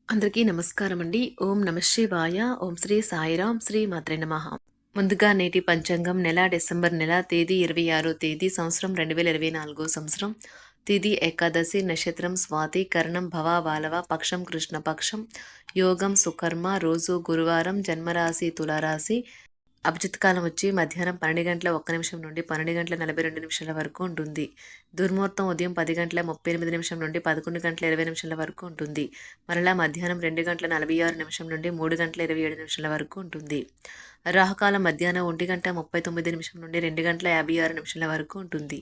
అందరికీ నమస్కారం అండి. ఓం నమ శివాయ. ఓం శ్రీ సాయిరాం. శ్రీ మాత్రే నమః. ముందుగా నేటి పంచాంగం నెల డిసెంబర్ నెల తేదీ 26 తేదీ సంవత్సరం 2024 సంవత్సరం. తిథి ఏకాదశి, నక్షత్రం స్వాతి, కరణం భవ బాలవ, పక్షం కృష్ణపక్షం, యోగం సుకర్మ, రోజు గురువారం, జన్మరాశి తులారాశి. అభిజిత్ కాలం వచ్చి మధ్యాహ్నం 12:01 నుండి 12:42 వరకు ఉంటుంది. దుర్ముహూర్తం ఉదయం 10:38 నుండి 11:20 వరకు ఉంటుంది. మరలా మధ్యాహ్నం 2:46 నుండి 3:27 వరకు ఉంటుంది. రాహుకాలం మధ్యాహ్నం 1:39 నుండి 2:56 వరకు ఉంటుంది.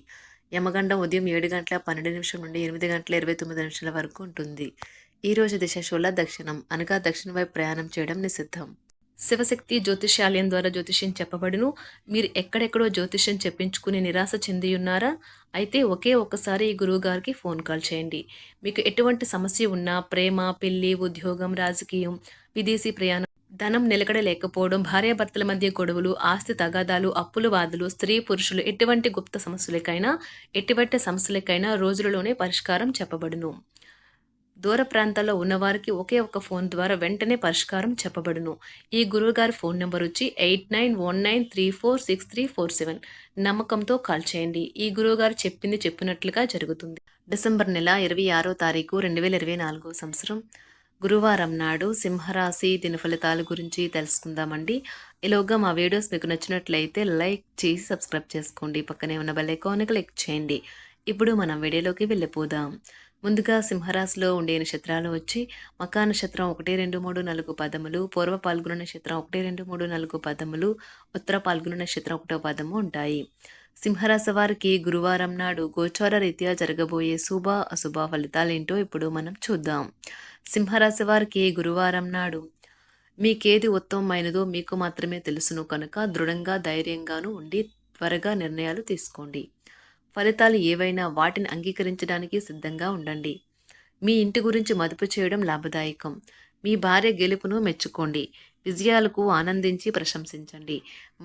యమగండం ఉదయం 7:12 నుండి 8:29 వరకు ఉంటుంది. ఈరోజు దిశ శూల దక్షిణం అనగా దక్షిణ వైపు ప్రయాణం చేయడం నిషిద్ధం. శివశక్తి జ్యోతిష్యాలయం ద్వారా జ్యోతిష్యం చెప్పబడును. మీరు ఎక్కడెక్కడో జ్యోతిష్యం చెప్పించుకుని నిరాశ చెంది ఉన్నారా? అయితే ఒకే ఒక్కసారి ఈ గురువుగారికి ఫోన్ కాల్ చేయండి. మీకు ఎటువంటి సమస్య ఉన్నా, ప్రేమ, పెళ్లి, ఉద్యోగం, రాజకీయం, విదేశీ ప్రయాణం, ధనం నిలకడ లేకపోవడం, భార్యాభర్తల మధ్య గొడవలు, ఆస్తి తగాదాలు, అప్పుల బాధలు, స్త్రీ పురుషులు ఎటువంటి ఎటువంటి సమస్యలకైనా రోజులలోనే పరిష్కారం చెప్పబడును. దూర ప్రాంతాల్లో ఉన్నవారికి ఒకే ఒక ఫోన్ ద్వారా వెంటనే పరిష్కారం చెప్పబడును. ఈ గురువుగారి ఫోన్ నెంబర్ వచ్చి 8919346347. నమ్మకంతో కాల్ చేయండి. ఈ గురువుగారు చెప్పింది చెప్పినట్లుగా జరుగుతుంది. డిసెంబర్ నెల 26 తారీఖు 2024 సంవత్సరం గురువారం నాడు సింహరాశి దిన ఫలితాల గురించి తెలుసుకుందామండి. ఈలోగా మా వీడియోస్ మీకు నచ్చినట్లయితే లైక్ చేసి సబ్స్క్రైబ్ చేసుకోండి. పక్కనే ఉన్న బెల్ ఐకాన్ క్లిక్ చేయండి. ఇప్పుడు మనం వీడియోలోకి వెళ్ళిపోదాం. ముందుగా సింహరాశిలో ఉండే నక్షత్రాలు వచ్చి మకా నక్షత్రం 1, 2, 3, 4 పదములు, పూర్వ పాల్గొన నక్షత్రం 1, 2, 3, 4 పదములు, ఉత్తర పాల్గొన నక్షత్రం 1వ పదము ఉంటాయి. సింహరాశి వారికి గురువారం నాడు గోచార రీత్యా జరగబోయే శుభ అశుభ ఫలితాలేంటో ఇప్పుడు మనం చూద్దాం. సింహరాశి వారికి గురువారం నాడు మీకేది ఉత్తమమైనదో మీకు మాత్రమే తెలుసును కనుక దృఢంగా ధైర్యంగాను ఉండి త్వరగా నిర్ణయాలు తీసుకోండి. ఫలితాలు ఏవైనా వాటిని అంగీకరించడానికి సిద్ధంగా ఉండండి. మీ ఇంటి గురించి మదుపు చేయడం లాభదాయకం. మీ భార్య గెలుపును మెచ్చుకోండి. విజయాలకు ఆనందించి ప్రశంసించండి.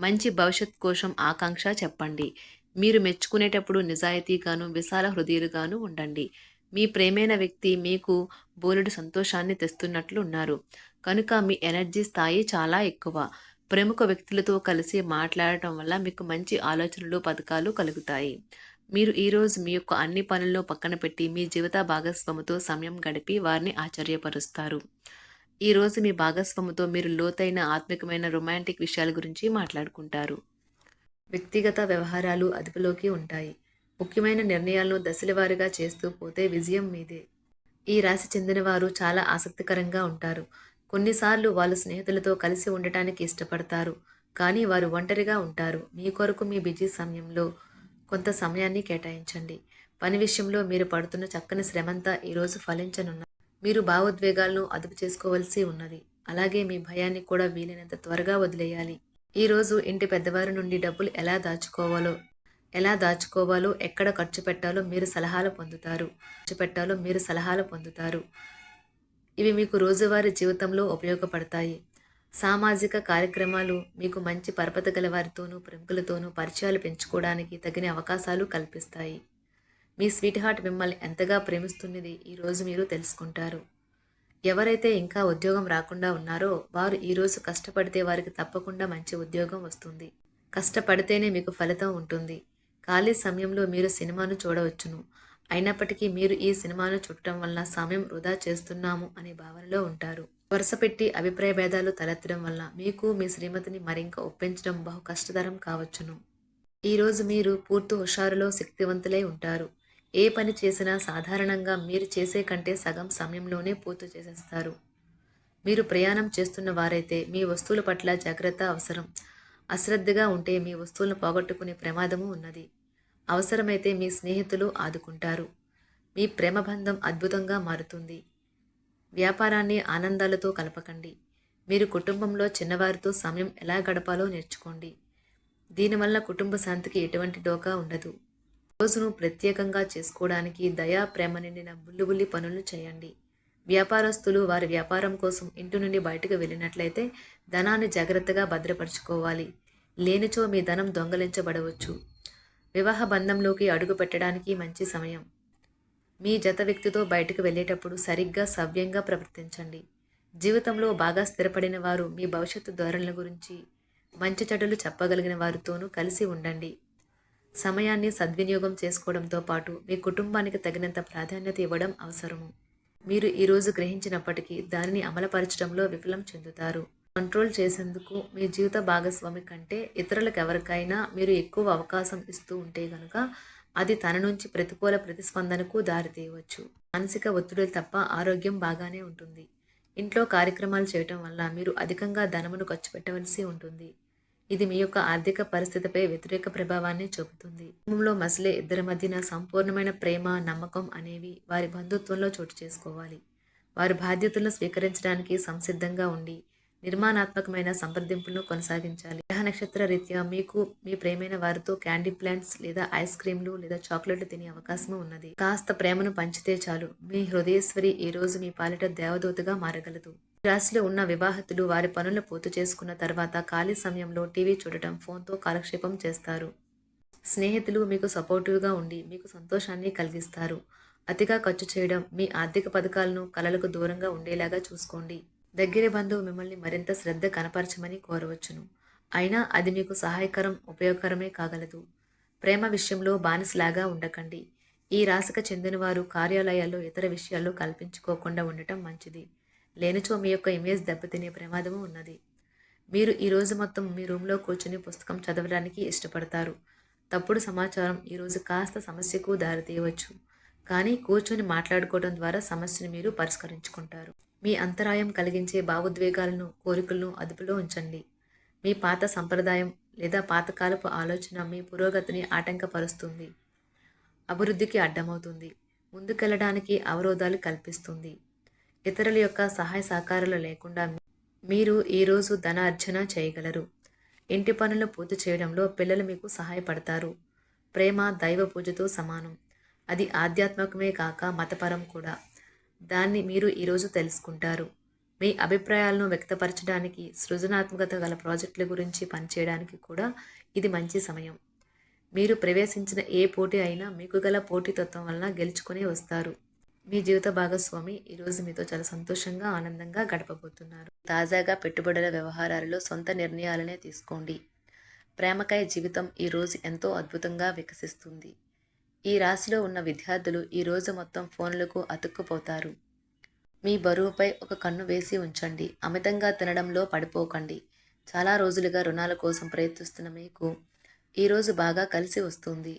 మంచి భవిష్యత్ కోసం ఆకాంక్ష చెప్పండి. మీరు మెచ్చుకునేటప్పుడు నిజాయితీగాను విశాల హృదయులుగాను ఉండండి. మీ ప్రేమైన వ్యక్తి మీకు బోలెడు సంతోషాన్ని తెస్తున్నట్లు ఉన్నారు కనుక మీ ఎనర్జీ స్థాయి చాలా ఎక్కువ. ప్రముఖ వ్యక్తులతో కలిసి మాట్లాడటం వల్ల మీకు మంచి ఆలోచనలు పథకాలు కలుగుతాయి. మీరు ఈరోజు మీ యొక్క అన్ని పనుల్లో పక్కన పెట్టి మీ జీవిత భాగస్వామితో సమయం గడిపి వారిని ఆశ్చర్యపరుస్తారు. ఈరోజు మీ భాగస్వామితో మీరు లోతైన ఆత్మికమైన రొమాంటిక్ విషయాల గురించి మాట్లాడుకుంటారు. వ్యక్తిగత వ్యవహారాలు అదుపులోకి ఉంటాయి. ముఖ్యమైన నిర్ణయాలను దశలవారీగా చేస్తూ పోతే విజయం మీదే. ఈ రాశి చెందిన వారు చాలా ఆసక్తికరంగా ఉంటారు. కొన్నిసార్లు వాళ్ళు స్నేహితులతో కలిసి ఉండటానికి ఇష్టపడతారు, కానీ వారు ఒంటరిగా ఉంటారు. మీ కొరకు మీ బిజీ సమయంలో కొంత సమయాన్ని కేటాయించండి. పని విషయంలో మీరు పడుతున్న చక్కని శ్రమంతా ఈరోజు ఫలించనున్న. మీరు భావోద్వేగాలను అదుపు చేసుకోవాల్సి ఉన్నది. అలాగే మీ భయాన్ని కూడా వీలైనంత త్వరగా వదిలేయాలి. ఈరోజు ఇంటి పెద్దవారి నుండి డబ్బులు ఎలా దాచుకోవాలో, ఎక్కడ ఖర్చు పెట్టాలో మీరు సలహాలు పొందుతారు. ఇవి మీకు రోజువారీ జీవితంలో ఉపయోగపడతాయి. సామాజిక కార్యక్రమాలు మీకు మంచి పరపతి గల వారితోనూ ప్రముఖులతోనూ పరిచయాలు పెంచుకోవడానికి తగిన అవకాశాలు కల్పిస్తాయి. మీ స్వీట్ హార్ట్ మిమ్మల్ని ఎంతగా ప్రేమిస్తున్నది ఈరోజు మీరు తెలుసుకుంటారు. ఎవరైతే ఇంకా ఉద్యోగం రాకుండా ఉన్నారో వారు ఈరోజు కష్టపడితే వారికి తప్పకుండా మంచి ఉద్యోగం వస్తుంది. కష్టపడితేనే మీకు ఫలితం ఉంటుంది. ఖాళీ సమయంలో మీరు సినిమాను చూడవచ్చును. అయినప్పటికీ మీరు ఈ సినిమాను చూడటం వల్ల సమయం వృధా చేస్తున్నాము అనే భావనలో ఉంటారు. వరుసపెట్టి అభిప్రాయ భేదాలు తలెత్తడం వల్ల మీకు మీ శ్రీమతిని మరింక ఒప్పించడం బహు కష్టతరం కావచ్చును. ఈరోజు మీరు పూర్తి హుషారులో శక్తివంతులై ఉంటారు. ఏ పని చేసినా సాధారణంగా మీరు చేసే కంటే సగం సమయంలోనే పూర్తి చేసేస్తారు. మీరు ప్రయాణం చేస్తున్న వారైతే మీ వస్తువుల పట్ల జాగ్రత్త అవసరం. అశ్రద్ధగా ఉంటే మీ వస్తువులను పోగొట్టుకునే ప్రమాదము ఉన్నది. అవసరమైతే మీ స్నేహితులు ఆదుకుంటారు. మీ ప్రేమబంధం అద్భుతంగా మారుతుంది. వ్యాపారాన్ని ఆనందాలతో కలపకండి. మీరు కుటుంబంలో చిన్నవారితో సమయం ఎలా గడపాలో నేర్చుకోండి. దీనివల్ల కుటుంబ శాంతికి ఎటువంటి డోకా ఉండదు. రోజును ప్రత్యేకంగా చేసుకోవడానికి దయా ప్రేమ నిండిన బుల్లిబుల్లి పనులను చేయండి. వ్యాపారస్తులు వారి వ్యాపారం కోసం ఇంటి నుండి బయటకు వెళ్ళినట్లయితే ధనాన్ని జాగ్రత్తగా భద్రపరచుకోవాలి. లేనిచో మీ ధనం దొంగలించబడవచ్చు. వివాహ బంధంలోకి అడుగు పెట్టడానికి మంచి సమయం. మీ జత వ్యక్తితో బయటకు వెళ్ళేటప్పుడు సరిగ్గా సవ్యంగా ప్రవర్తించండి. జీవితంలో బాగా స్థిరపడిన వారు మీ భవిష్యత్తు ధోరణుల గురించి మంచి చెడులు చెప్పగలిగిన వారితోనూ కలిసి ఉండండి. సమయాన్ని సద్వినియోగం చేసుకోవడంతో పాటు మీ కుటుంబానికి తగినంత ప్రాధాన్యత ఇవ్వడం అవసరము. మీరు ఈరోజు గ్రహించినప్పటికీ దానిని అమలుపరచడంలో విఫలం చెందుతారు. కంట్రోల్ చేసేందుకు మీ జీవిత భాగస్వామి కంటే ఇతరులకు ఎవరికైనా మీరు ఎక్కువ అవకాశం ఇస్తూ ఉంటే గనుక అది తన నుంచి ప్రతికూల ప్రతిస్పందనకు దారితీయవచ్చు. మానసిక ఒత్తిడులు తప్ప ఆరోగ్యం బాగానే ఉంటుంది. ఇంట్లో కార్యక్రమాలు చేయటం వల్ల మీరు అధికంగా ధనమును ఖర్చు పెట్టవలసి ఉంటుంది. ఇది మీ యొక్క ఆర్థిక పరిస్థితిపై వ్యతిరేక ప్రభావాన్ని చూపుతుంది. కుటుంబంలో మసలే ఇద్దరి మధ్యన సంపూర్ణమైన ప్రేమ, నమ్మకం అనేవి వారి బంధుత్వంలో చోటు చేసుకోవాలి. వారి బాధ్యతలను స్వీకరించడానికి సంసిద్ధంగా ఉండి నిర్మాణాత్మకమైన సంప్రదింపులను కొనసాగించాలి. గ్రహ నక్షత్ర రీత్యా మీకు మీ ప్రేమైన వారితో క్యాండీ ప్లాంట్స్ లేదా ఐస్ క్రీంలు లేదా చాక్లెట్లు తినే అవకాశం ఉన్నది. కాస్త ప్రేమను పంచితే చాలు, మీ హృదయేశ్వరి ఈ రోజు మీ పాలిట దేవదూతగా మారగలదు. రాశిలో ఉన్న వివాహితులు వారి పనులను పూర్తి చేసుకున్న తర్వాత ఖాళీ సమయంలో టీవీ చూడటం, ఫోన్తో కాలక్షేపం చేస్తారు. స్నేహితులు మీకు సపోర్టివ్గా ఉండి మీకు సంతోషాన్ని కలిగిస్తారు. అతిగా ఖర్చు చేయడం, మీ ఆర్థిక పథకాలను కలలకు దూరంగా ఉండేలాగా చూసుకోండి. దగ్గరి బంధువు మిమ్మల్ని మరింత శ్రద్ధ కనపరచమని కోరవచ్చును. అయినా అది మీకు సహాయకరం, ఉపయోగకరమే కాగలదు. ప్రేమ విషయంలో బానిసలాగా ఉండకండి. ఈ రాశికి చెందినవారు కార్యాలయాల్లో ఇతర విషయాల్లో కల్పించుకోకుండా ఉండటం మంచిది. లేనిచో మీ యొక్క ఇమేజ్ దెబ్బతినే ప్రమాదము ఉన్నది. మీరు ఈ రోజు మొత్తం మీ రూమ్లో కూర్చుని పుస్తకం చదవడానికి ఇష్టపడతారు. తప్పుడు సమాచారం ఈరోజు కాస్త సమస్యకు దారితీయవచ్చు. కానీ కూర్చొని మాట్లాడుకోవడం ద్వారా సమస్యను మీరు పరిష్కరించుకుంటారు. మీ అంతరాయం కలిగించే భావోద్వేగాలను, కోరికలను అదుపులో ఉంచండి. మీ పాత సంప్రదాయం లేదా పాతకాలపు ఆలోచన మీ పురోగతిని ఆటంకపరుస్తుంది, అభివృద్ధికి అడ్డమవుతుంది, ముందుకెళ్లడానికి అవరోధాలు కల్పిస్తుంది. ఇతరుల యొక్క సహాయ సహకారాలు లేకుండా మీరు ఈరోజు ధనార్జన చేయగలరు. ఇంటి పనులను పూర్తి చేయడంలో పిల్లలు మీకు సహాయపడతారు. ప్రేమ దైవ పూజతో సమానం. అది ఆధ్యాత్మికమే కాక మతపరం కూడా. దాన్ని మీరు ఈరోజు తెలుసుకుంటారు. మీ అభిప్రాయాలను వ్యక్తపరచడానికి, సృజనాత్మకత గల ప్రాజెక్టుల గురించి పనిచేయడానికి కూడా ఇది మంచి సమయం. మీరు ప్రవేశించిన ఏ పోటీ అయినా మీకు గల పోటీతత్వం వలన గెలుచుకునే వస్తారు. మీ జీవిత భాగస్వామి ఈరోజు మీతో చాలా సంతోషంగా, ఆనందంగా గడపబోతున్నారు. తాజాగా పెట్టుబడుల వ్యవహారాలలో సొంత నిర్ణయాలనే తీసుకోండి. ప్రేమకాయ జీవితం ఈరోజు ఎంతో అద్భుతంగా వికసిస్తుంది. ఈ రాశిలో ఉన్న విద్యార్థులు ఈ రోజు మొత్తం ఫోన్లకు అతుక్కుపోతారు. మీ బరువుపై ఒక కన్ను వేసి ఉంచండి. అమితంగా తినడంలో పడిపోకండి. చాలా రోజులుగా రుణాల కోసం ప్రయత్నిస్తున్న మీకు ఈరోజు బాగా కలిసి వస్తుంది.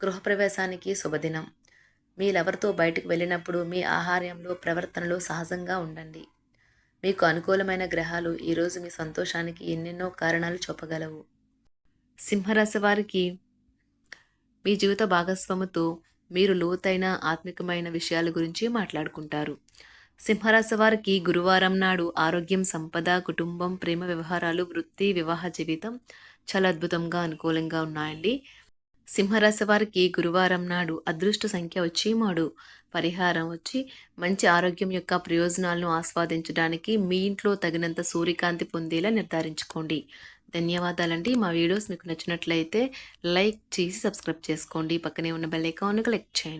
గృహప్రవేశానికి శుభదినం. మీరెవరితో బయటకు వెళ్ళినప్పుడు మీ ఆహార్యంలో, ప్రవర్తనలో సహజంగా ఉండండి. మీకు అనుకూలమైన గ్రహాలు ఈరోజు మీ సంతోషానికి ఎన్నెన్నో కారణాలు చూపగలవు. సింహరాశి వారికి మీ జీవిత భాగస్వామితో మీరు లోతైన ఆత్మికమైన విషయాల గురించి మాట్లాడుకుంటారు. సింహరాశి వారికి గురువారం నాడు ఆరోగ్యం, సంపద, కుటుంబం, ప్రేమ వ్యవహారాలు, వృత్తి, వివాహ జీవితం చాలా అద్భుతంగా, అనుకూలంగా ఉన్నాయండి. సింహరాశి వారికి గురువారం నాడు అదృష్ట సంఖ్య వచ్చి 3. పరిహారం వచ్చి మంచి ఆరోగ్యం యొక్క ప్రయోజనాలను ఆస్వాదించడానికి మీ ఇంట్లో తగినంత సూర్యకాంతి పొందేలా నిర్ధారించుకోండి. ధన్యవాదాలండి. మా వీడియోస్ మీకు నచ్చినట్లయితే లైక్ చేసి సబ్స్క్రైబ్ చేసుకోండి. పక్కనే ఉన్న బెల్ ఐకాన్ను క్లిక్ చేయండి.